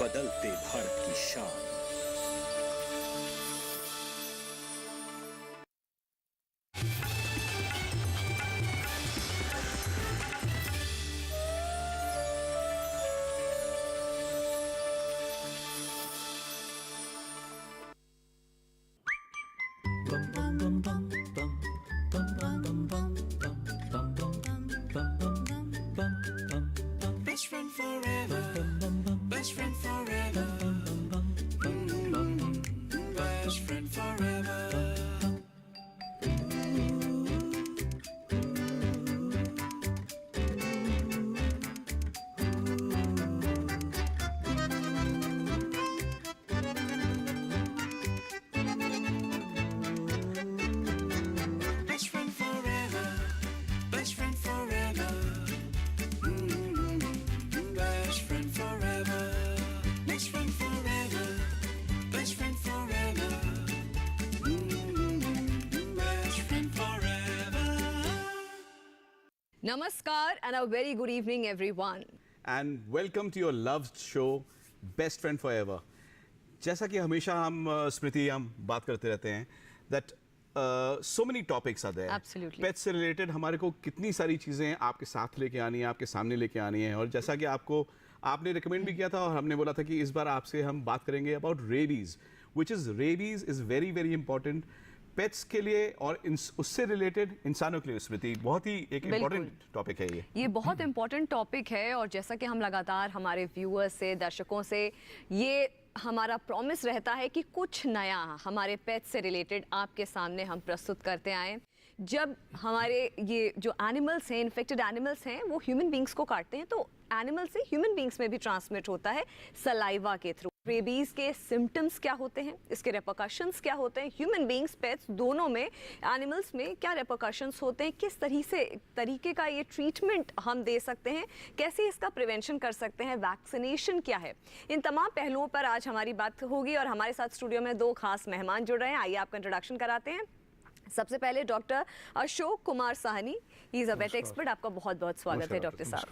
बदलते भारत की शान। Best friend forever. Best friend forever. Best friend forever. Best friend forever. Best friend forever. Best friend forever. Best friend forever. Best friend forever. Best friend forever. Namaskar and a very good evening everyone. And welcome to your loved show best friend forever. जैसा कि हमेशा स्मृति हम बात करते रहते हैं that so many topics are there. Absolutely. Pets से related हमारे को कितनी सारी चीज़ें आपके साथ लेके आनी है, आपके सामने लेके आनी है। और जैसा कि आपने रिकमेंड भी किया था और हमने बोला था कि इस बार आपसे हम बात करेंगे about rabies, which is rabies is very very important pets के लिए और उससे रिलेटेड इंसानों के लिए। स्मृति, बहुत ही एक इम्पॉर्टेंट टॉपिक है ये बहुत इंपॉर्टेंट टॉपिक है और जैसा कि हम लगातार हमारे व्यूअर्स से, दर्शकों से ये हमारा प्रॉमिस रहता है कि कुछ नया हमारे पेट से रिलेटेड आपके सामने हम प्रस्तुत करते आए। जब हमारे ये जो एनिमल्स हैं, इन्फेक्टेड एनिमल्स हैं, वो ह्यूमन बींग्स को काटते हैं तो एनिमल से ह्यूमन बींग्स में भी ट्रांसमिट होता है सलाइवा के थ्रू। रेबीज के सिम्टम्स क्या होते हैं, इसके रेपरकशंस क्या होते हैं, ह्यूमन बींग्स, पेट्स दोनों में, एनिमल्स में क्या रेपरकशंस होते हैं, किस तरीके का ये ट्रीटमेंट हम दे सकते हैं, कैसे इसका प्रिवेंशन कर सकते हैं, वैक्सीनेशन क्या है, इन तमाम पहलुओं पर आज हमारी बात होगी। और हमारे साथ स्टूडियो में दो खास मेहमान जुड़ रहे हैं। आइए आपका इंट्रोडक्शन कराते हैं। सबसे पहले doctor Ashok Kumar Sahni, he is a vet expert. आपका बहुत बहुत स्वागत है डॉक्टर साहब।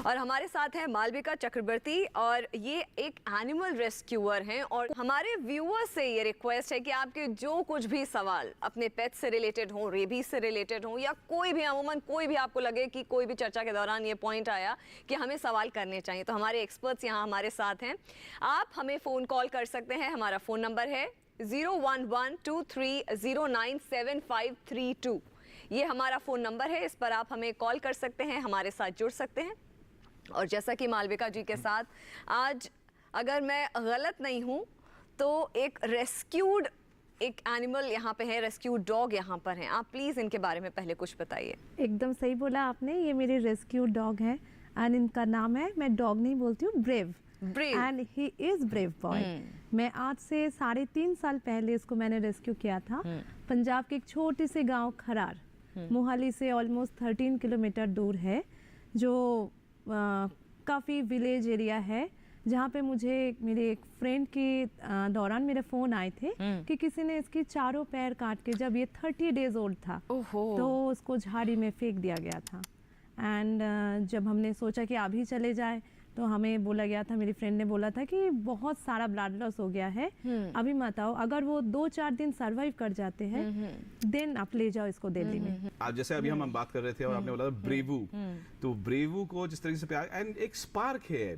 और हमारे साथ हैं मालविका चक्रवर्ती और ये एक एनिमल रेस्क्यूअर हैं। और हमारे व्यूअर्स से ये रिक्वेस्ट है कि आपके जो कुछ भी सवाल अपने पेट से रिलेटेड हों, रेबीज से रिलेटेड हों या कोई भी अमूमन कोई भी आपको लगे कि कोई भी चर्चा के दौरान ये पॉइंट आया कि हमें सवाल करने चाहिए, तो हमारे एक्सपर्ट्स यहाँ हमारे साथ हैं। आप हमें फ़ोन कॉल कर सकते हैं। हमारा फ़ोन नंबर है 01123097532। ये हमारा फ़ोन नंबर है, इस पर आप हमें कॉल कर सकते हैं, हमारे साथ जुड़ सकते हैं। और जैसा कि मालविका जी के साथ आज, अगर मैं गलत नहीं हूँ तो एक रेस्क्यूड एक एनिमल यहाँ पे है, रेस्क्यूड डॉग यहाँ पर हैं। आप प्लीज़ इनके बारे में पहले कुछ बताइए। एकदम सही बोला आपने, ये मेरे रेस्क्यू डॉग है एंड इनका नाम है, मैं डॉग नहीं बोलती हूँ, brave. And he is brave boy. मैं आज से 3.5 साल पहले इसको मैंने रेस्क्यू किया था। पंजाब के एक छोटे से गांव खरार, मोहाली से ऑलमोस्ट 13 किलोमीटर दूर है, जो काफ़ी विलेज एरिया है, जहाँ पे मुझे मेरे एक फ्रेंड के दौरान मेरे फ़ोन आए थे कि किसी ने इसके चारों पैर काट के, जब ये 30 डेज ओल्ड था तो उसको झाड़ी में फेंक दिया गया था। एंड जब हमने सोचा कि अभी चले जाए तो हमें बोला गया था, मेरी फ्रेंड ने बोला था कि बहुत सारा ब्लड लॉस हो गया है, अभी मत आओ, अगर वो 2-4 दिन सरवाइव कर जाते हैं देन आप ले जाओ इसको दिल्ली में। आज जैसे अभी हम बात कर रहे थे और आपने बोला ब्रेवू, तो ब्रेवू को जिस तरीके से प्यार एंड एक स्पार्क है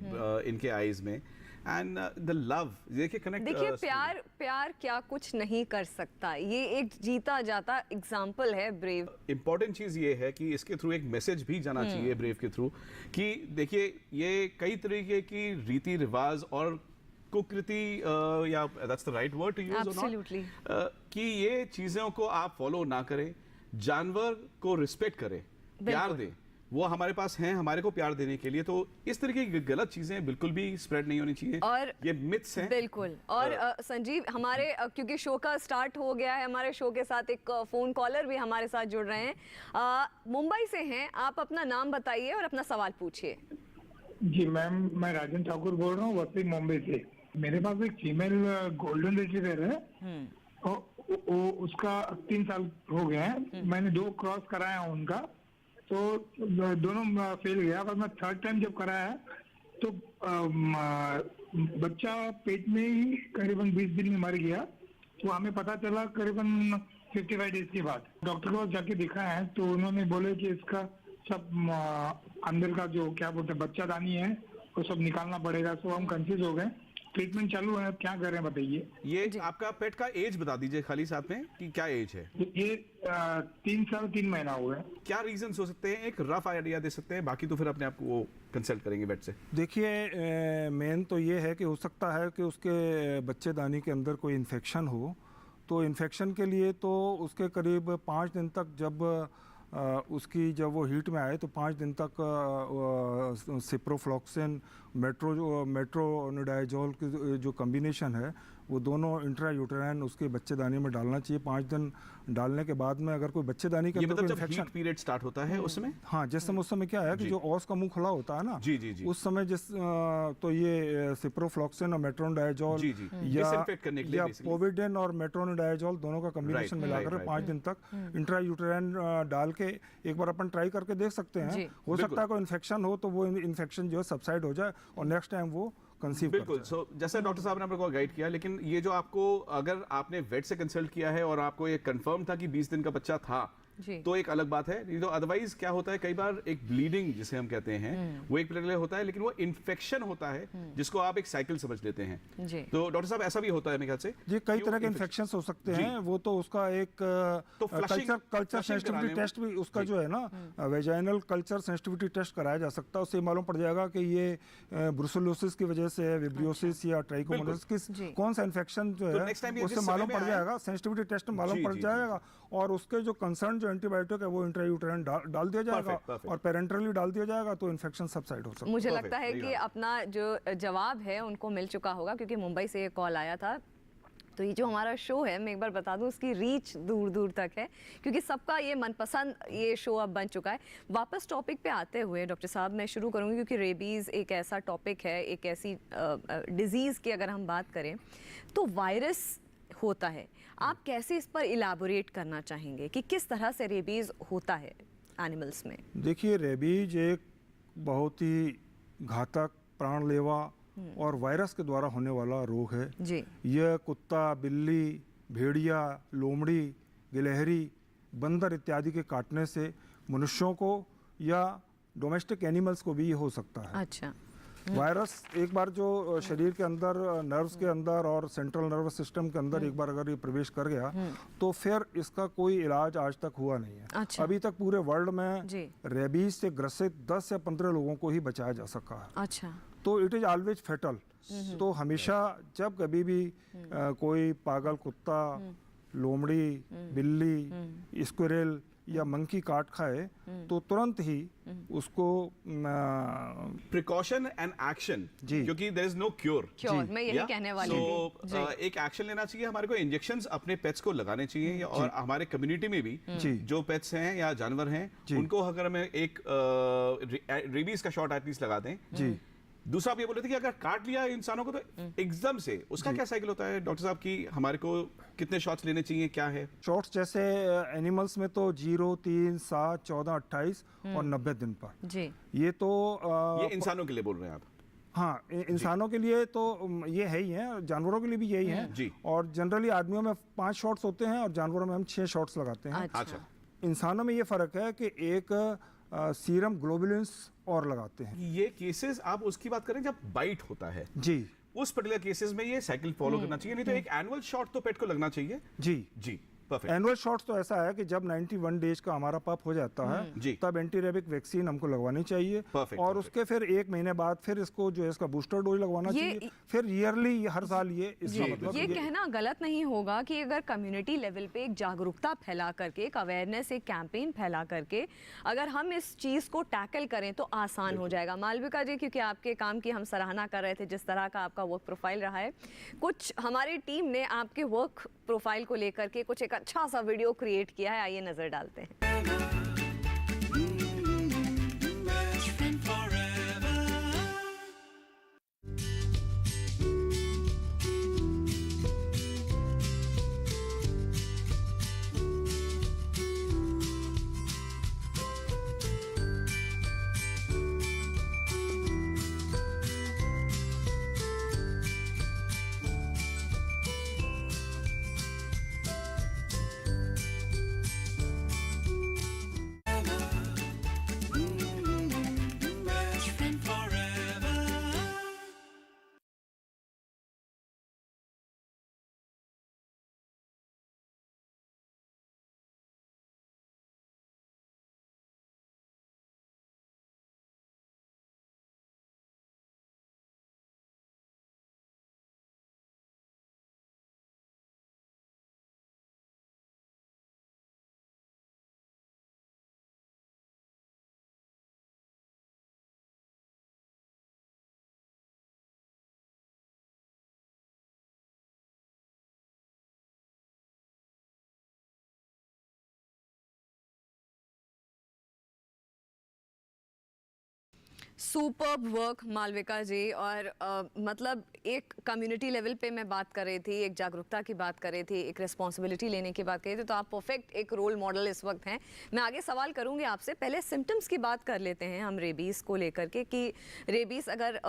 इनके आईज में एंड द लव, देखिए कनेक्ट। देखिए प्यार क्या कुछ नहीं कर सकता, ये एक जीता जाता एग्जाम्पल है ब्रेव। इंपॉर्टेंट चीज ये है कि इसके थ्रू एक मैसेज भी जाना चाहिए ब्रेव के थ्रू कि देखिए ये कई तरीके की रीति रिवाज और कुकृति, या that's the right word to use और नॉट, कि ये चीजों को आप फॉलो ना करें, जानवर को रिस्पेक्ट करें, प्यार दें। वो हमारे पास हैं हमारे को प्यार देने के लिए, तो इस तरीके की गलत चीजें बिल्कुल भी स्प्रेड नहीं होनी चाहिए और ये मिथ्स हैं बिल्कुल। और संजीव, हमारे क्योंकि शो का स्टार्ट हो गया है, हमारे शो के साथ एक फोन कॉलर भी हमारे साथ जुड़ रहे हैं, मुंबई से हैं। आप अपना नाम बताइए और अपना सवाल पूछिए। जी मैम, मैं राजन ठाकुर बोल रहा हूँ वसई मुंबई से। मेरे पास एक फीमेल गोल्डन रिट्रीवर है, वो उसका 3 साल हो गए हैं। मैंने 2 क्रॉस कराया उनका, तो दोनों फेल गया, पर मैं 3rd टाइम जब कराया तो बच्चा पेट में ही करीबन 20 दिन में मर गया। तो हमें पता चला करीबन 55 डेज के बाद। डॉक्टर को जाके दिखा है तो उन्होंने बोले कि इसका सब अंदर का जो क्या बोलते हैं बच्चादानी है वो सब निकालना पड़ेगा। तो हम कंफ्यूज हो गए। ट्रीटमेंट चालू है, क्या करें बताइए। ये आपका पेट का एज बता दीजिए खाली साथ में कि क्या एज है। ये 3 साल 3 महीना हुआ है। क्या रीजन हो सकते हैं, एक रफ आइडिया दे सकते हैं, बाकी तो फिर अपने आप को वो कंसल्ट करेंगे वेट से। देखिए मेन तो ये है कि हो सकता है कि उसके बच्चेदानी के अंदर कोई इन्फेक्शन हो। तो इन्फेक्शन के लिए तो उसके करीब 5 दिन तक जब उसकी जब वो हीट में आए तो 5 दिन तक सिप्रोफ्लॉक्सिन मेट्रोनिडाइजोल की जो कम्बिनेशन है वो दोनों इंट्रायूटेराइन उसके बच्चेदानी में डालना चाहिए। 5 दिन डालने के बाद में अगर कोई बच्चेदानी के ये अंदर मतलब कोई जब इन्फेक्शन हीट पीरियड स्टार्ट होता है उसमें, हाँ जिस समय उस समय क्या है कि जो औस का मुंह खुला होता है ना, जी जी जी, उस समय जिस तो ये सिप्रोफ्लॉक्सिन और मेट्रोनिडाइजोल जी जी, या disinfect करने के लिए basically। पोविडेन और मेट्रोनिडाइजोल दोनों का कॉम्बिनेशन Right, मिलाकर right, 5 दिन तक इंट्रायूटेराइन डाल के एक बार अपन ट्राई करके देख सकते जी। हैं। हो सकता है कोई इन्फेक्शन हो तो वो इन्फेक्शन जो है सबसाइड हो जाए और नेक्स्ट टाइम वो कंसीव बिल्कुल। सो जैसा डॉक्टर साहब ने आपको गाइड किया, लेकिन ये जो आपको अगर आपने वेट से कंसल्ट किया है और आपको ये कंफर्म था कि 20 दिन का बच्चा था जी। तो एक अलग बात है। नहीं तो अदरवाइज क्या होता है, कई बार एक ब्लीडिंग जिसे हम कहते हैं वो एक पर्टिकुलर होता है, लेकिन वो इन्फेक्शन होता है जिसको आप एक साइकिल समझ लेते हैं। जी। तो डॉक्टर साहब ऐसा भी होता है मेरे ख्याल से जी कई तरह के इन्फेक्शन हो सकते जी। हैं। वो तो उसका एक तो flushing कल्चर सेंसिटिविटी कराने टेस्ट भी उसका जो है ना वेजाइनल कल्चर सेंसिटिविटी टेस्ट कराया जा सकता है। उससे मालूम पड़ जाएगा कि ये ब्रुसेलोसिस की वजह से है, विब्रियोसिस या ट्राइकोमोनासिस जी। कौन सा इन्फेक्शन जो तो है next time ये उससे जिस मालूम समय में पड़ आए- जाएगा। सेंसिटिविटी टेस्ट में मालूम जी, पड़ जी, जी। जाएगा और उसके जो कंसर्न जो एंटीबायोटिक है वो इंट्रायूटेराइन डाल दिया जाएगा Perfect, perfect। और पेरेंटरली डाल दिया जाएगा तो इन्फेक्शन सबसाइड हो सकता है। मुझे Perfect, लगता है सही कि बात। अपना जो जवाब है उनको मिल चुका होगा, क्योंकि मुंबई से ये कॉल आया था। तो ये जो हमारा शो है, मैं एक बार बता दूं, उसकी रीच दूर दूर तक है, क्योंकि सबका ये मनपसंद ये शो अब बन चुका है। वापस टॉपिक पे आते हुए डॉक्टर साहब मैं शुरू करूंगी, क्योंकि रेबीज़ एक ऐसा टॉपिक है, एक ऐसी डिजीज़ की अगर हम बात करें तो वायरस होता है। आप कैसे इस पर इलाबोरेट करना चाहेंगे कि किस तरह से रेबीज़ होता है एनिमल्स में? देखिए रेबीज एक बहुत ही घातक, प्राणलेवा और वायरस के द्वारा होने वाला रोग है। जी। यह कुत्ता, बिल्ली, भेड़िया, लोमड़ी, गिलहरी, बंदर इत्यादि के काटने से मनुष्यों को या डोमेस्टिक एनिमल्स को भी ये हो सकता है। अच्छा। वायरस एक बार जो शरीर के अंदर, नर्व्स के अंदर और सेंट्रल नर्वस सिस्टम के अंदर एक बार अगर ये प्रवेश कर गया तो फिर इसका कोई इलाज आज तक हुआ नहीं है। अच्छा। अभी तक पूरे वर्ल्ड में जी। रेबीज से ग्रसित 10 या 15 लोगों को ही बचाया जा सका है। अच्छा। तो इट इज ऑलवेज फेटल। तो हमेशा जब कभी भी कोई पागल कुत्ता, लोमड़ी, बिल्ली, स्क्विरल या मंकी काट खाए तो तुरंत ही उसको प्रिकॉशन एंड एक्शन, जी। क्योंकि there is no cure. Cure, मैं यही कहने वाली थी। जी। एक एक्शन लेना चाहिए, हमारे को इंजेक्शंस अपने पेट्स को लगाने चाहिए, और हमारे कम्युनिटी में भी जी। जो पेट्स हैं या जानवर हैं जी। उनको अगर हमें एक रेबीज का शॉट एटलीस्ट लगा दें। जी। दूसरा आप ये बोले थे कि अगर काट लिया इंसानों को तो एकदम से उसका क्या साइकिल होता है डॉक्टर साहब, की हमारे को कितने शॉट्स लेने चाहिए, क्या है? शॉट्स जैसे एनिमल्स में तो 0, 3, 7, 14, 28 और 90 दिन पर। जी। ये तो ये इंसानों के लिए बोल रहे हैं आप? हाँ, इंसानों के लिए तो ये है ही है, जानवरों के लिए भी यही है। जी। और जनरली आदमियों में 5 शॉट्स होते हैं और जानवरों में हम 6 शॉट्स लगाते हैं। अच्छा। इंसानों में ये फर्क है कि एक सीरम ग्लोबुलिन्स और लगाते हैं। ये केसेस आप उसकी बात करें जब बाइट होता है, जी। उस पर्टिकुलर केसेस में ये साइकिल फॉलो करना चाहिए, नहीं तो एक एनुअल शॉट तो पेट को लगना चाहिए। जी। जी, परफेक्ट। एनुअल शॉट्स तो ऐसा है कि जब 91 डेज का हमारा पप हो जाता जी। है तब एंटी रेबिक वैक्सीन हमको लगवानी चाहिए। Perfect, और perfect। उसके फिर 1 महीने बाद फिर इसको जो है इसका बूस्टर डोज लगवाना ये- चाहिए। फिर ईयरली हर साल ये इसका जी, मतलब ये कहना गलत नहीं होगा कि अगर कम्युनिटी लेवल पे एक जागरूकता फैला करके, एक अवेयरनेस, एक कैंपेन फैला करके अगर हम इस चीज़ को टैकल करें तो आसान हो जाएगा। मालविका जी, क्योंकि आपके काम की हम सराहना कर रहे थे, जिस तरह का आपका वर्क प्रोफाइल रहा है, कुछ हमारी टीम ने आपके वर्क प्रोफाइल को लेकर के कुछ एक अच्छा सा वीडियो क्रिएट किया है, आइए नजर डालते हैं। Best friend forever. Superb work Malvika ji. और मतलब एक कम्युनिटी लेवल पे मैं बात कर रही थी, एक जागरूकता की बात कर रही थी, एक रिस्पॉन्सिबिलिटी लेने की बात कर रही थी, तो आप परफेक्ट एक रोल मॉडल इस वक्त हैं। मैं आगे सवाल करूंगी आपसे, पहले सिम्टम्स की बात कर लेते हैं हम रेबीज़ को लेकर के कि रेबीज़ अगर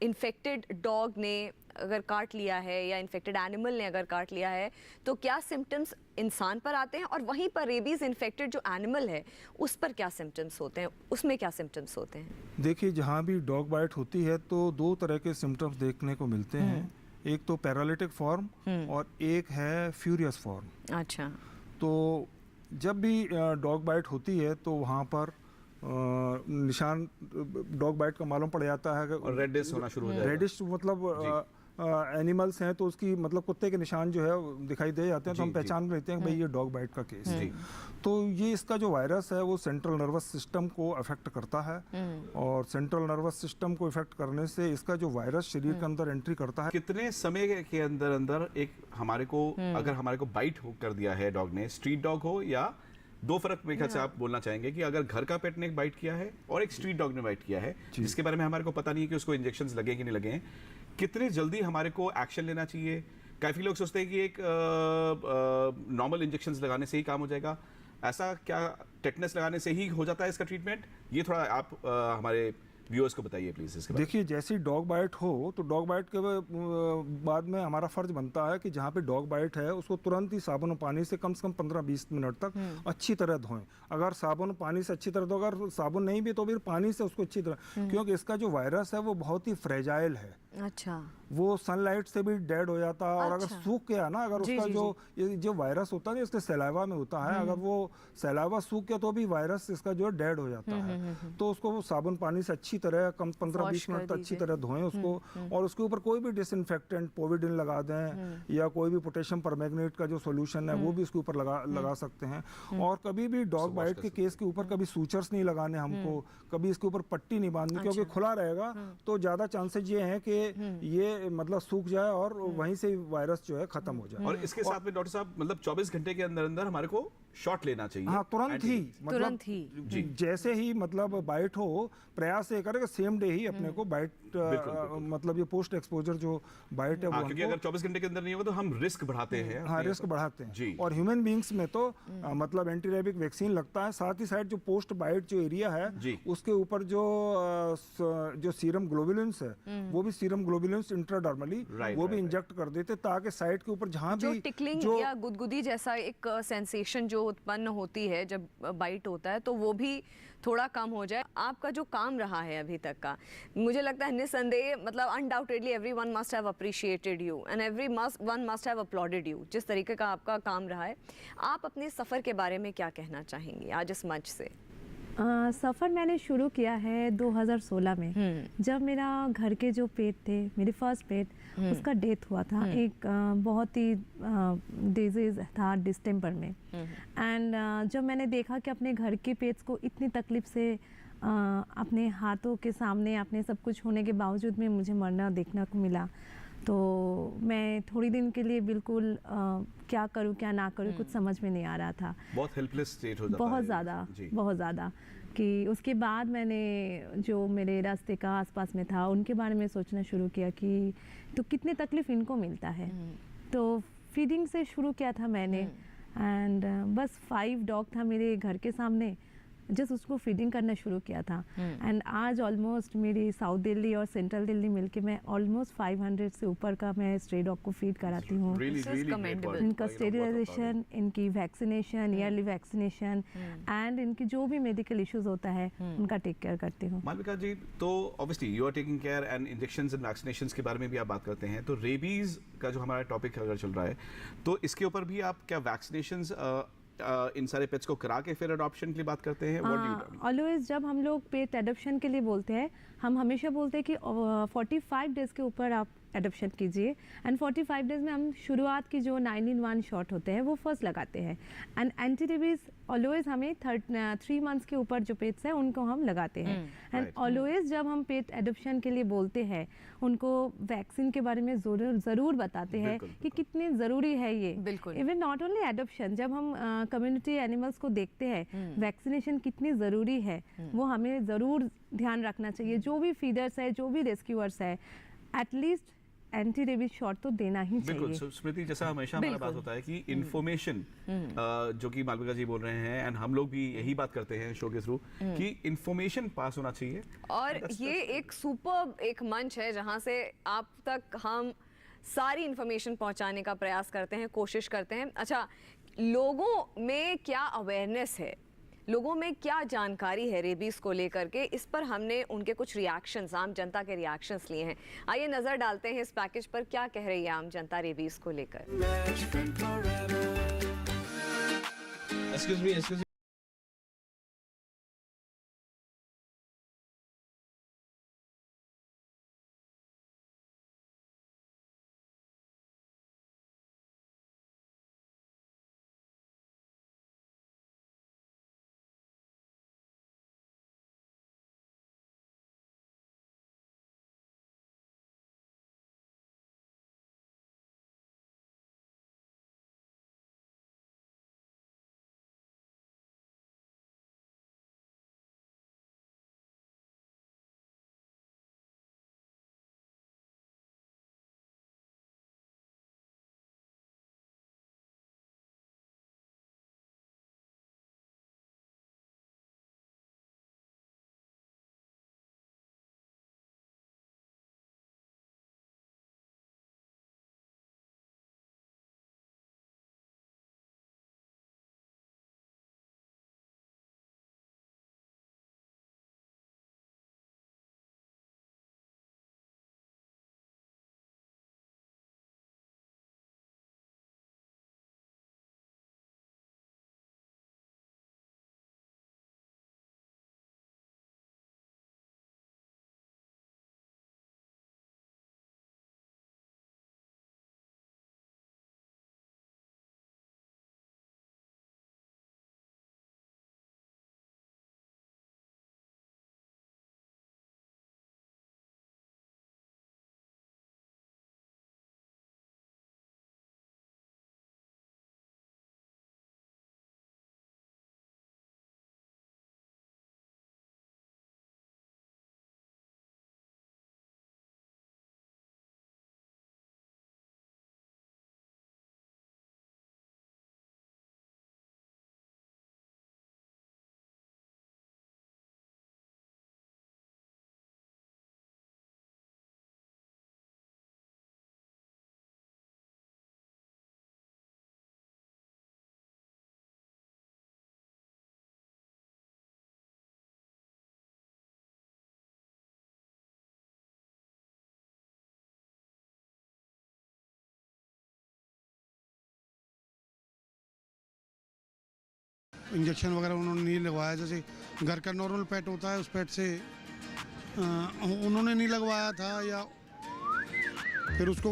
इन्फेक्टेड डॉग ने अगर काट लिया है या इन्फेक्टेड एनिमल ने अगर काट लिया है तो क्या सिम्टम्स इंसान पर आते हैं, और वहीं पर रेबीज़ इन्फेक्टेड जो एनिमल है उस पर क्या सिम्टम्स होते हैं, उसमें क्या सिम्टम्स होते हैं? देखिए, जहाँ भी डॉग बाइट होती है तो दो तरह के सिम्टम्स देखने को मिलते हैं। एक तो पैरालिटिक फॉर्म और एक है फ्यूरियस फॉर्म। अच्छा। तो जब भी डॉग बाइट होती है तो वहाँ पर निशान डॉग बाइट का मालूम पड़ जाता है और रेडिश होना शुरू हो जाएगा। रेडिश मतलब एनिमल्स हैं तो उसकी मतलब कुत्ते के निशान जो है वो दिखाई दे जाते हैं, तो हम पहचान लेते हैं कि भाई ये डॉग बाइट का केस है। तो ये इसका जो वायरस है वो सेंट्रल नर्वस सिस्टम को अफेक्ट करता है, और सेंट्रल नर्वस सिस्टम को इफेक्ट करने से इसका जो वायरस शरीर के अंदर एंट्री करता है। कितने समय के अंदर अंदर एक हमारे को अगर हमारे को बाइट कर दिया है डॉग ने, स्ट्रीट डॉग हो या दो फर्क मेरे ख्याल से आप बोलना चाहेंगे कि अगर घर का पेट ने बाइट किया है और एक स्ट्रीट डॉग ने बाइट किया है जिसके बारे में हमारे को पता नहीं है कि उसको इंजेक्शंस लगे कि नहीं लगे हैं, कितने जल्दी हमारे को एक्शन लेना चाहिए? काफी लोग सोचते हैं कि एक नॉर्मल इंजेक्शंस लगाने से ही काम हो जाएगा, ऐसा क्या टेटनस लगाने से ही हो जाता है इसका ट्रीटमेंट? ये थोड़ा आप हमारे व्यूअर्स को बताइए प्लीज इसके बारे में। देखिए, जैसे डॉग बाइट हो तो डॉग बाइट के बाद में हमारा फर्ज बनता है कि जहाँ पे डॉग बाइट है उसको तुरंत ही साबुन और पानी से कम 15-20 मिनट तक अच्छी तरह धोएं। अगर साबुन और पानी से अच्छी तरह धो, अगर साबुन नहीं भी तो फिर पानी से उसको अच्छी तरह, क्योंकि इसका जो वायरस है वो बहुत ही फ्रेजाइल है। अच्छा। वो सनलाइट से भी डेड हो जाता है, और अगर सूख गया ना, अगर उसका जो वायरस होता है इसके सलाइवा में होता है, अगर वो सलाइवा सूख गया तो भी वायरस इसका जो है डेड हो जाता है। तो उसको वो साबुन पानी से अच्छी तरह कम 15-20 मिनट तक अच्छी तरह धोएं उसको, और उसके ऊपर कोई भी डिसइंफेक्टेंट पोविडिन लगा दें या कोई भी पोटेशियम परमैंगनेट का जो सॉल्यूशन है वो भी उसके ऊपर लगा सकते हैं। और कभी भी डॉग बाइट के केस के ऊपर कभी सूचर्स नहीं लगाने हमको, कभी इसके ऊपर पट्टी नहीं बांधनी, क्योंकि खुला रहेगा तो ज्यादा चांसेस ये हैं कि ये मतलब सूख जाए और वहीं से वायरस जो है खत्म हो जाए। और इसके साथ में डॉक्टर साहब मतलब 24 घंटे के अंदर अंदर हमारे को शॉट लेना चाहिए। हाँ, तुरंत ही, मतलब जैसे ही मतलब बाइट हो, प्रयास ये करें कि सेम डे ही अपने को बाइट मतलब ये पोस्ट एक्सपोजर जो बाइट है वो, क्योंकि अगर 24 घंटे के अंदर नहीं होगा तो हम रिस्क बढ़ाते हैं। हाँ, रिस्क बढ़ाते हैं। और ह्यूमन बींग्स में तो मतलब एंटी रेबिक वैक्सीन लगता है, साथ ही साथ जो पोस्ट बाइट जो एरिया है उसके ऊपर जो सीरम ग्लोबुलिन्स है वो भी सीरम ग्लोबुलिन्स इंट्राडर्मली वो भी इंजेक्ट कर देते, ताकि साइट के ऊपर जहाँ भी टिकलिंग या गुदगुदी जैसा एक सेंसेशन जो उत्पन्न होती है जब बाइट होता है तो वो भी थोड़ा कम हो जाए। आपका जो काम रहा है अभी तक का, मुझे लगता है निस्संदेह मतलब undoubtedly everyone must have appreciated you and everyone must have uploaded you, जिस तरीके का आपका काम रहा है। आप अपने सफ़र के बारे में क्या कहना चाहेंगे आज इस मंच से? सफ़र मैंने शुरू किया है 2016 में, जब मेरा घर के जो पेट थे, मेरे फर्स्ट पेट, उसका डेथ हुआ था। एक बहुत ही डिजीज़ था डिस्टेम्पर में। एंड जब मैंने देखा कि अपने घर के पेट्स को इतनी तकलीफ़ से अपने हाथों के सामने अपने सब कुछ होने के बावजूद में मुझे मरना देखने को मिला, तो मैं थोड़ी दिन के लिए बिल्कुल क्या करूं क्या ना करूं कुछ समझ में नहीं आ रहा था। बहुत हेल्पलेस स्टेट हो जाता है। बहुत ज़्यादा कि उसके बाद मैंने जो मेरे रास्ते का आसपास में था उनके बारे में सोचना शुरू किया कि तो कितनी तकलीफ़ इनको मिलता है। तो फीडिंग से शुरू किया था मैंने, एंड बस 5 डॉग था मेरे घर के सामने, जस्ट उसको फीडिंग करना शुरू किया था। एंड आज ऑलमोस्ट मेरी साउथ दिल्ली और सेंट्रल दिल्ली मिलके मैं ऑलमोस्ट 500 से ऊपर का मैं स्ट्रे डॉग को फीड कराती हूँ। इनका स्टेरिलाइजेशन, इनकी वैक्सीनेशन, ईयरली वैक्सीनेशन एंड इनकी जो भी मेडिकल इश्यूज होता है उनका टेक केयर करती हूँ। मालविका जी, तो obviously you are taking care and injections and vaccinations के बारे में भी आप बात करते हैं, तो रेबीज का जो हमारा टॉपिक अगर चल रहा है तो इसके ऊपर भी आप क्या वैक्सीनेशंस इन सारे पेट्स को करा के फिर अडॉप्शन के लिए बात करते हैं? ऑलवेज जब हम लोग पेट एडॉप्शन के लिए बोलते हैं, हम हमेशा बोलते हैं कि 45 डेज के ऊपर आप एडॉप्शन कीजिए। एंड 45 डेज में हम शुरुआत की जो 9-in-1 शॉट होते हैं वो फर्स्ट लगाते हैं। एंड एंटी रेबीज़ ऑलवेज हमें 3 मंथ्स के ऊपर जो पेट्स हैं उनको हम लगाते हैं। एंड ऑलवेज जब हम पेट एडॉप्शन के लिए बोलते हैं उनको वैक्सीन के बारे में ज़रूर बताते हैं कि कितनी ज़रूरी है ये। बिल्कुल। इवन नॉट ओनली एडॉप्शन, जब हम कम्युनिटी एनिमल्स को देखते हैं वैक्सीनेशन कितनी ज़रूरी है वो हमें ज़रूर ध्यान रखना चाहिए। जो भी फीडर्स है, जो भी रेस्क्यूअर्स है, एटलीस्ट एंटी रेबीज शॉट तो देना ही बिल्कुल। चाहिए। स्मृति, जैसा हमेशा हमारा बात होता है कि इन्फॉर्मेशन जो कि मालविका जी बोल रहे हैं एंड हम लोग भी यही बात करते हैं शो के थ्रू कि इन्फॉर्मेशन पास होना चाहिए। और ये एक सुपर एक मंच है जहां से आप तक हम सारी इन्फॉर्मेशन पहुंचाने का प्रयास करते हैं, कोशिश करते हैं। अच्छा, लोगों में क्या अवेयरनेस है, लोगों में क्या जानकारी है रेबीज को लेकर के, इस पर हमने उनके कुछ रिएक्शंस, आम जनता के रिएक्शंस लिए हैं। आइए नजर डालते हैं इस पैकेज पर, क्या कह रही है आम जनता रेबीज को लेकर। Best friend forever. Excuse me. Injection वगैरह उन्होंने नहीं लगवाया। जैसे घर का नॉर्मल पेट होता है उस पेट से उन्होंने नहीं लगवाया था, या फिर उसको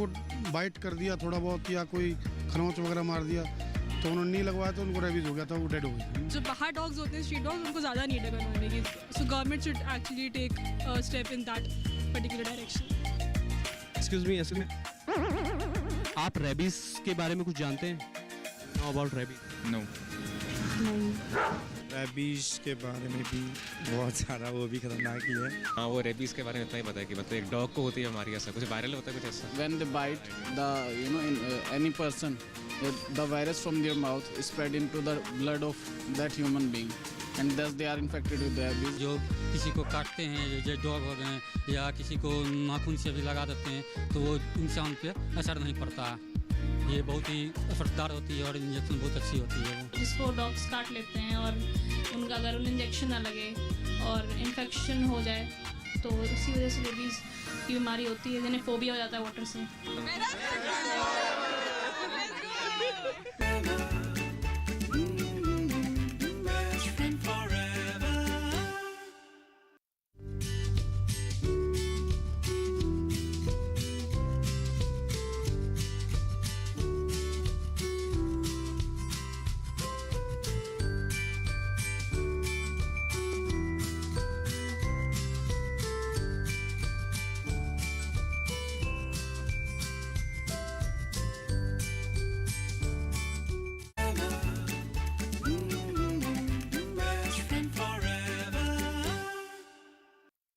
बाइट कर दिया थोड़ा बहुत या कोई खरोंच वगैरह मार दिया तो उन्होंने नहीं लगवाया तो उनको रेबीज हो गया था, वो डेड हो गई। जो बाहर डॉग्स होते हैं, स्ट्रीट डॉग्स, उनको ज़्यादा नीड है करवाने की। So government should actually take step in that particular direction. Excuse me. आप रेबीज के बारे में कुछ जानते हैं? Know about rabies? No rabies के बारे में भी बहुत सारा वो भी खतरनाक ही है। हाँ, वो रेबीज के बारे में इतना ही पता है कि मतलब एक डॉग को होती है बीमारी, ऐसा कुछ वायरल होता है कुछ ऐसा। When they bite the any person, the virus from their mouth is spread into the blood of that human being, and thus they are infected with rabies. जो किसी को काटते हैं, जैसे डॉग हो गए या किसी को नाखून से भी लगा देते हैं तो वो इंसान पे असर नहीं पड़ता। ये बहुत ही असरदार होती है और इंजेक्शन बहुत अच्छी होती है। वो जिसको डॉग्स काट लेते हैं और उनका अगर उन्हें इंजेक्शन ना लगे और इन्फेक्शन हो जाए तो उसी वजह से रेबीज की बीमारी होती है, जिन्हें फोबिया हो जाता है वाटर से। Best friend forever.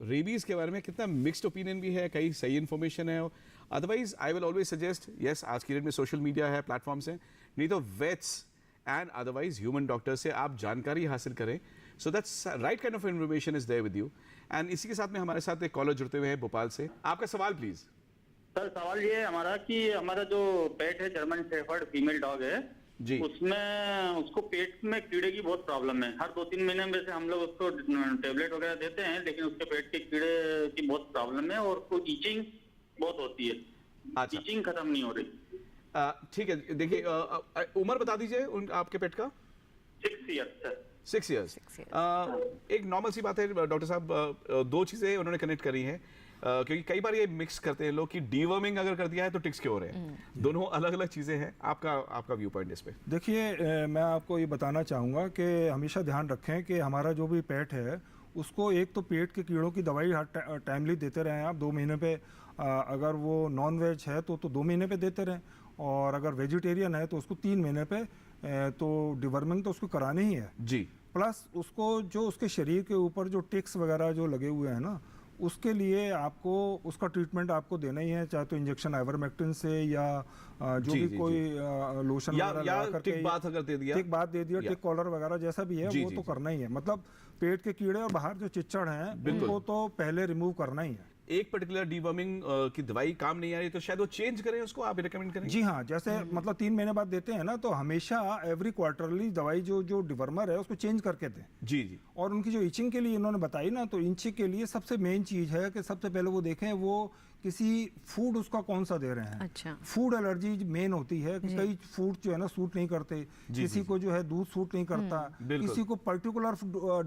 रेबीज के बारे में कितना मिक्स्ड ओपिनियन भी है, कई सही इन्फॉर्मेशन है। Otherwise I will always suggest, yes आज की डेट में सोशल मीडिया है, प्लेटफॉर्म्स हैं, नहीं तो vets and otherwise human doctor से आप जानकारी हासिल करें। So that's right kind of information is there with you. And इसी के साथ में हमारे साथ एक कॉलर जुड़ते हुए हैं भोपाल से। आपका सवाल प्लीज। सर सवाल ये है हमारा कि हमारा जो पेट है जर्मन शेफर्ड फीमेल डॉग है जी, उसमें उसको पेट में कीड़े की बहुत प्रॉब्लम है। हर 2-3 महीने में से हम लोग उसको टेबलेट वगैरह देते हैं, लेकिन उसके पेट के कीड़े की बहुत प्रॉब्लम है और उसको ईचिंग बहुत होती है। अच्छा, ईचिंग खत्म नहीं हो रही। ठीक है, देखिए उम्र बता दीजिए आपके पेट का। 6 ईयर्स सर। 6 ईयर्स। एक नॉर्मल सी बात है डॉक्टर साहब, दो चीजें उन्होंने कनेक्ट करी हैं, क्योंकि कई बार ये मिक्स करते हैं लोग कि डीवर्मिंग अगर कर दिया है तो टिक्स क्यों हो रहे हैं। दोनों अलग अलग चीजें हैं। आपका व्यू पॉइंट इस पे। देखिए मैं आपको ये बताना चाहूँगा कि हमेशा ध्यान रखें कि हमारा जो भी पेट है उसको एक तो पेट के कीड़ों की दवाई हर टाइमली देते रहें आप 2 महीने पे। अगर वो नॉन वेज है तो 2 महीने पे देते रहें, और अगर वेजिटेरियन है तो उसको 3 महीने पे तो डिवर्मिंग तो उसको करानी ही है जी। प्लस उसको जो उसके शरीर के ऊपर जो टिक्स वगैरह जो लगे हुए हैं ना, उसके लिए आपको उसका ट्रीटमेंट आपको देना ही है, चाहे तो इंजेक्शन आइवरमेक्टिन से या जो जी, भी जी, लोशन वगैरह लगा करके टिक बात अगर दे दिया, टिक बात दे दिया, टिक कॉलर वगैरह जैसा भी है वो तो करना ही है। मतलब पेट के कीड़े और बाहर जो चिच्चड़ हैं उनको तो पहले रिमूव करना ही है। एक पर्टिकुलर डीवर्मिंग की दवाई काम नहीं आ रही तो शायद वो चेंज करें, उसको आप रिकमेंड करें। जी हाँ, जैसे मतलब 3 महीने बाद देते हैं ना, तो हमेशा एवरी क्वार्टरली दवाई जो डिवर्मर है उसको चेंज करके दें। जी जी। और उनकी जो इचिंग के लिए इन्होंने बताई ना, तो इचिंग के लिए सबसे मेन चीज है कि सबसे पहले वो देखें वो किसी फूड उसका कौन सा दे रहे हैं। अच्छा। फूड एलर्जी मेन होती है कि कई फूड जो है ना सूट नहीं करते, किसी को जो है दूध सूट नहीं करता, किसी को पर्टिकुलर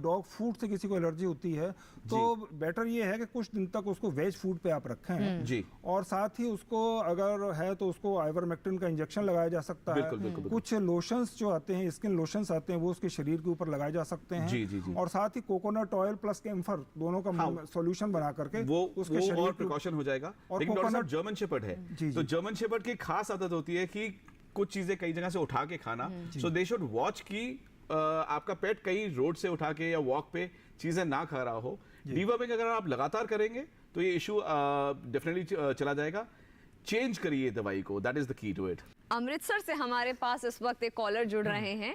डॉग फूड से किसी को एलर्जी होती है। तो बेटर ये है कि कुछ दिन तक उसको वेज फूड पे आप रखें जी। और साथ ही उसको अगर है तो उसको आइवरमेक्टिन का इंजेक्शन लगाया जा सकता है। कुछ लोशंस जो आते हैं, स्किन लोशंस आते हैं, वो उसके शरीर के ऊपर लगाए जा सकते हैं। जी, जी, जी। और साथ ही कोकोनट ऑयल प्लस कैम्फर दोनों का सॉल्यूशन बना करके वो उसके शरीर और प्रिकॉशन हो जाएगा। और लेकिन डॉक्टर साहब कोकोनट जर्मन शेपर्ड है, तो जर्मन शेपर्ड की खास आदत होती है कि कुछ चीजें कई जगह से उठा के खाना। सो दे शुड वॉच कि आपका पेट कहीं रोड से उठा के या वॉक पे चीजें ना खा रहा हो। डीवर्मिंग अगर आप लगातार करेंगे तो ये इशू डेफिनेटली चला जाएगा। चेंज करिए दवाई को, that is the key to it. Amritsar से हमारे पास इस वक्त एक कॉलर जुड़ रहे हैं।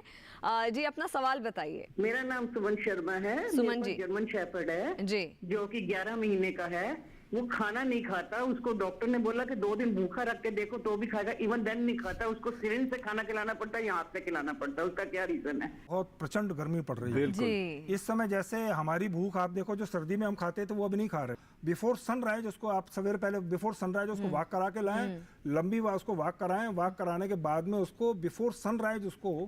जी अपना सवाल बताइए। मेरा नाम सुमन शर्मा है। सुमन जी। जर्मन शेपर्ड है जी, जो कि 11 महीने का है। वो खाना नहीं खाता, उसको डॉक्टर ने बोला कि 2 दिन भूखा रख के देखो तो भी खाएगा, इवन देन नहीं खाता। उसको सिरिंज से खाना खिलाना पड़ता है या हाथ से खिलाना पड़ता है। उसका क्या रीजन है? बहुत प्रचंड गर्मी पड़ रही है जी। इस समय। जैसे हमारी भूख आप देखो, जो सर्दी में हम खाते थे वो अभी नहीं खा रहे। बिफोर सनराइज उसको आप सवेरे पहले बिफोर सनराइज उसको वॉक करा के लाएं, लंबी उसको वॉक कराएं, वॉक कराने के बाद में उसको बिफोर सनराइज उसको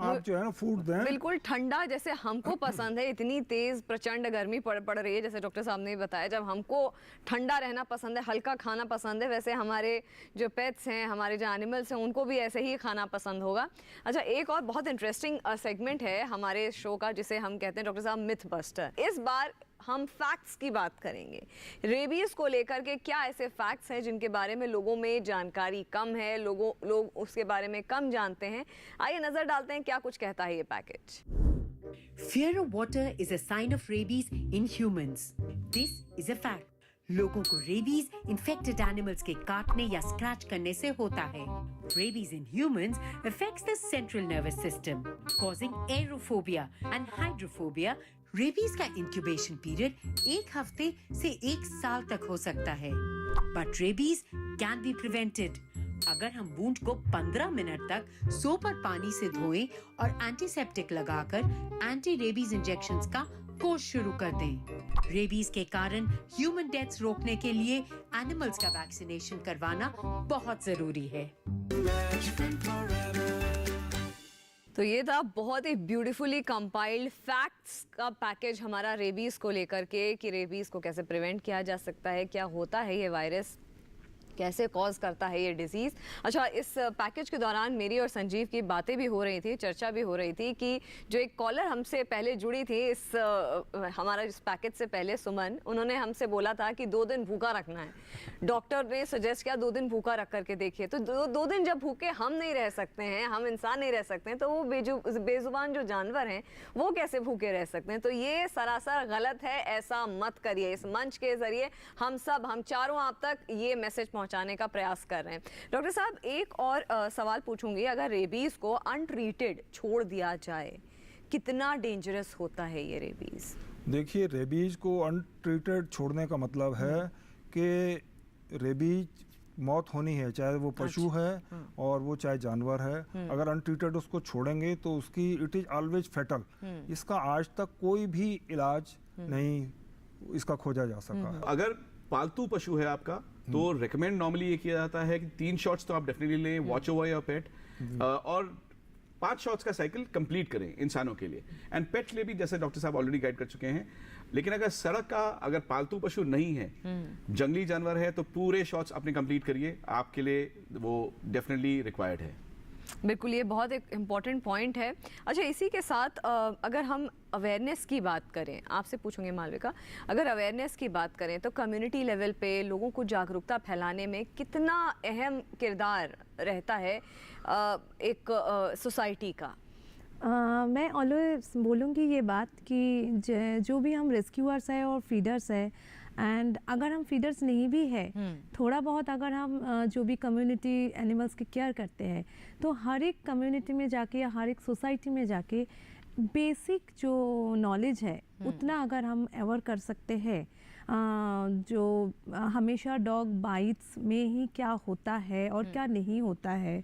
आप जो है ना फूड दें। बिल्कुल ठंडा जैसे हमको पसंद है, इतनी तेज प्रचंड गर्मी पड़ रही है, जैसे डॉक्टर साहब ने बताया, जब हमको ठंडा रहना पसंद है, हल्का खाना पसंद है, वैसे हमारे जो पेट्स हैं, हमारे जो एनिमल्स हैं, उनको भी ऐसे ही खाना पसंद होगा। अच्छा, एक और बहुत इंटरेस्टिंग सेगमेंट है हमारे शो का जिसे हम कहते हैं डॉक्टर साहब मिथ बस्टर। इस बार हम फैक्ट्स की बात करेंगे। रेबीज को लेकर के क्या ऐसे फैक्ट्स हैं जिनके बारे में लोगों में जानकारी कम है, लोग उसके बारे में कम जानते हैं। आइए नजर डालते हैं क्या कुछ कहता है ये package. Fear of water is a sign of rabies in humans. This is a fact. लोगों को रेबीज इन्फेक्टेड एनिमल्स के काटने या स्क्रैच करने से होता है। Rabies in humans affects the central nervous system, causing aerophobia and hydrophobia. Rabies का इंक्यूबेशन पीरियड 1 हफ्ते से 1 साल तक हो सकता है, but rabies can be prevented अगर हम वुंड को 15 मिनट तक सोप और पानी से धोएं और एंटीसेप्टिक लगाकर एंटी रेबीज इंजेक्शंस का कोर्स शुरू कर दें। रेबीज के कारण ह्यूमन डेथ्स रोकने के लिए एनिमल्स का वैक्सीनेशन करवाना बहुत जरूरी है। तो ये था बहुत ही ब्यूटीफुली कंपाइल्ड फैक्ट्स का पैकेज हमारा रेबीज को लेकर के, कि रेबीज को कैसे प्रिवेंट किया जा सकता है, क्या होता है ये वायरस, कैसे कॉज करता है ये डिजीज़। अच्छा, इस पैकेज के दौरान मेरी और संजीव की बातें भी हो रही थी, चर्चा भी हो रही थी कि जो एक कॉलर हमसे पहले जुड़ी थी इस हमारा इस पैकेज से पहले, सुमन, उन्होंने हमसे बोला था कि 2 दिन भूखा रखना है। डॉक्टर ने सजेस्ट किया 2 दिन भूखा रख करके देखिए। तो 2 दिन जब भूखे हम नहीं रह सकते हैं, हम इंसान नहीं रह सकते हैं, तो वो बेजुबान जो जानवर हैं वो कैसे भूखे रह सकते हैं? तो ये सरासर गलत है, ऐसा मत करिए। इस मंच के जरिए हम चारों आप तक ये मैसेज पहुंचाने का प्रयास कर रहे हैं। डॉक्टर साहब, एक और सवाल पूछूंगी, अगर रेबीज को अनट्रीटेड छोड़ दिया जाए, कितना डेंजरस होता है ये रेबीज? देखिए, रेबीज को अनट्रीटेड छोड़ने का मतलब है कि रेबीज मौत होनी है, चाहे वो पशु है और वो चाहे जानवर है। अगर अनट्रीटेड उसको छोड़ेंगे तो उसकी इट इज ऑलवेज फेटल। इसका आज तक कोई भी इलाज नहीं इसका खोजा जा सका। अगर पालतू पशु है आपका तो रेकमेंड नॉर्मली ये किया जाता है कि 3 शॉट्स तो आप डेफिनेटली लें, वॉच ओवर योर पेट, और 5 शॉट्स का साइकिल कंप्लीट करें इंसानों के लिए। एंड पेट के लिए भी, जैसे डॉक्टर साहब ऑलरेडी गाइड कर चुके हैं। लेकिन अगर सड़क का अगर पालतू पशु नहीं है, जंगली जानवर है, तो पूरे शॉट्स अपने कंप्लीट करिए, आपके लिए वो डेफिनेटली रिक्वायर्ड है। बिल्कुल, ये बहुत एक इम्पॉर्टेंट पॉइंट है। अच्छा, इसी के साथ अगर हम अवेयरनेस की बात करें, आपसे पूछूंगे मालविका, अगर अवेयरनेस की बात करें तो कम्युनिटी लेवल पे लोगों को जागरूकता फैलाने में कितना अहम किरदार रहता है एक सोसाइटी का? मैं ऑलवेज बोलूँगी ये बात कि जो भी हम रेस्क्यूअर्स हैं और फीडर्स हैं, एंड अगर हम फीडर्स नहीं भी है, थोड़ा बहुत अगर हम जो भी कम्युनिटी एनिमल्स की केयर करते हैं, तो हर एक कम्युनिटी में जाके या हर एक सोसाइटी में जाके बेसिक जो नॉलेज है उतना अगर हम एवर कर सकते हैं, जो हमेशा डॉग बाइट्स में ही क्या होता है और क्या नहीं होता है,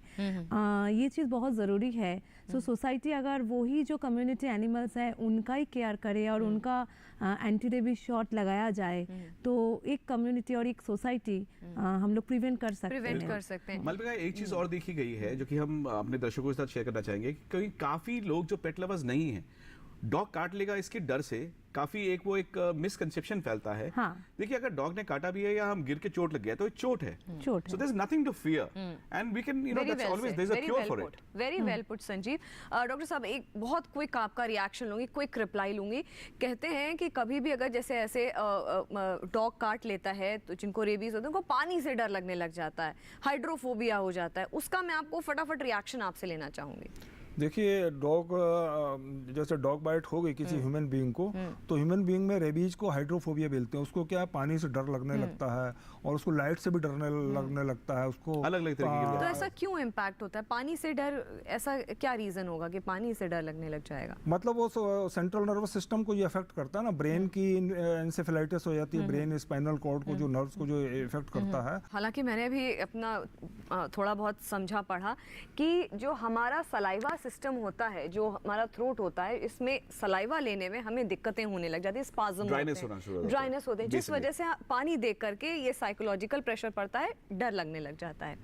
ये चीज़ बहुत ज़रूरी है। सो सोसाइटी अगर वही जो कम्युनिटी एनिमल्स हैं उनका ही केयर करे और उनका एंटी रेबीज शॉट लगाया जाए, तो एक कम्युनिटी और एक सोसाइटी हम लोग प्रिवेंट कर सकते हैं। मलबिका, एक चीज़ और देखी गई है जो कि हम अपने दर्शकों के साथ शेयर करना चाहेंगे कि काफ़ी लोग जो पेट लवर्स नहीं हैं, डॉग काट लेगा इसके डर से काफी एक मिसकंसेप्शन फैलता है। देखिए, अगर डॉग ने काटा भी है या हम गिर के चोट लग गया तो चोट है, so there is nothing to fear and we can that's always there is a cure for it. Very well put Sanjeev. Doctor साहब, एक बहुत क्विक आपका रिएक्शन लूंगी, क्विक रिप्लाई लूंगी। कहते हैं कि कभी भी अगर जैसे ऐसे डॉग काट लेता है तो जिनको रेबीज होते हैं उनको पानी से डर लगने लग जाता है, हाइड्रोफोबिया हो जाता है, उसका मैं आपको फटाफट रिएक्शन आपसे लेना चाहूंगी। देखिए, डॉग जैसे डॉग बाइट हो गई किसी ह्यूमन बीइंग को, तो ह्यूमन बीइंग में रेबीज को हाइड्रोफोबिया बोलते हैं। उसको क्या है, पानी से डर लगने लगता है और उसको लाइट से भी डरने लगने लगता है, उसको अलग अलग तरीके के। तो ऐसा क्यों इम्पैक्ट होता है पानी से डर? ऐसा क्या रीजन होगा कि पानी से डर लगने लग जाएगा? मतलब वो सेंट्रल नर्वस सिस्टम को ये इफेक्ट करता है ना, ब्रेन की एंसेफेलाइटिस हो जाती है, ब्रेन स्पाइनल कॉर्ड को जो नर्व्स को जो इफेक्ट करता है। हालांकि मैंने भी अपना थोड़ा बहुत समझा पढ़ा कि जो हमारा सलाइवा सिस्टम होता है, जो हमारा थ्रोट होता है, इसमें सलाइवा लेने में हमें दिक्कतें होने लग जाती है, स्पाज्म ड्राइनेस होते हैं, जिस वजह से पानी देख करके ये साइकोलॉजिकल प्रेशर पड़ता है, डर लगने लग जाता है।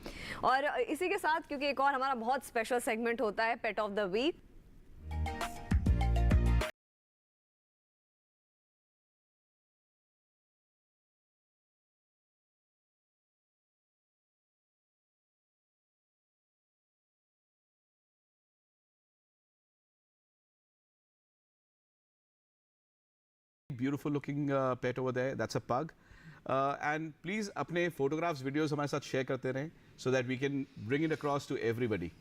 और इसी के साथ, क्योंकि एक और हमारा बहुत स्पेशल सेगमेंट होता है pet of the week, beautiful looking pet over there, that's a pug, and please अपने photographs videos हमारे साथ share करते रहें so that we can bring it across to everybody.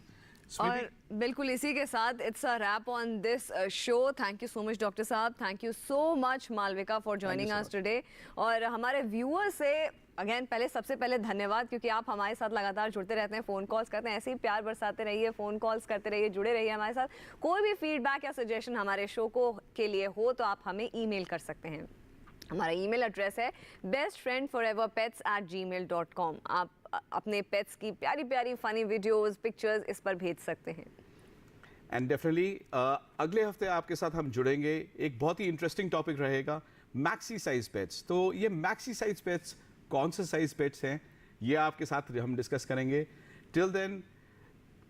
और बिल्कुल इसी के साथ it's a wrap on this show. Thank you so much doctor साहब, thank you so much Malvika for joining us today. और हमारे व्यूअर्स से अगेन सबसे पहले धन्यवाद, क्योंकि आप हमारे साथ लगातार जुड़ते रहते हैं, फ़ोन कॉल्स करते हैं, ऐसे ही प्यार बरसाते रहिए, फ़ोन कॉल्स करते रहिए, जुड़े रहिए हमारे साथ। कोई भी फीडबैक या सजेशन हमारे शो को के लिए हो तो आप हमें ईमेल कर सकते हैं। हमारा ईमेल एड्रेस है bestfriendforeverpets@gmail.com। आप अपने पेट्स की प्यारी प्यारी फनी वीडियोस, पिक्चर्स इस पर भेज सकते हैं। एंड डेफिनेटली अगले हफ्ते आपके साथ हम जुड़ेंगे, एक बहुत ही इंटरेस्टिंग टॉपिक रहेगा, मैक्सी साइज पेट्स। तो ये मैक्सी साइज पेट्स कौन से साइज पेट्स हैं, ये आपके साथ हम डिस्कस करेंगे। Till then,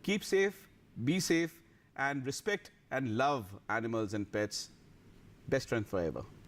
keep safe, be safe and respect and love animals and pets. Best friend forever.